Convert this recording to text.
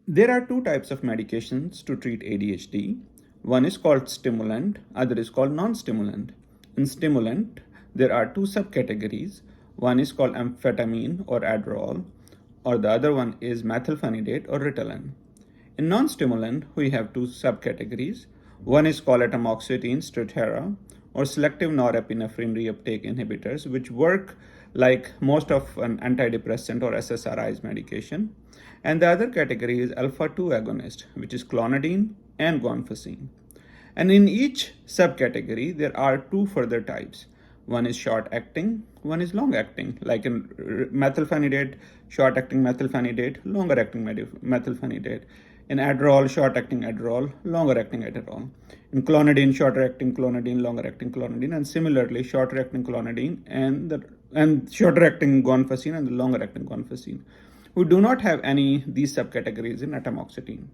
There are two types of medications to treat ADHD. One is called stimulant, other is called non-stimulant. In stimulant, there are two subcategories. One is called amphetamine or Adderall, or the other one is methylphenidate or Ritalin. In non-stimulant, we have two subcategories. One is called atomoxetine, Strattera, or selective norepinephrine reuptake inhibitors, which work like most of an antidepressant or SSRIs medication. And the other category is alpha-2 agonist, which is clonidine and guanfacine. And in each subcategory, there are two further types. One is short-acting, one is long-acting. Like in methylphenidate, short-acting methylphenidate, longer-acting methylphenidate. In Adderall, short-acting Adderall, longer-acting Adderall. In clonidine, shorter-acting clonidine, longer-acting clonidine, and similarly, shorter-acting clonidine and shorter-acting guanfacine and the longer-acting guanfacine. We do not have any these subcategories in atomoxetine.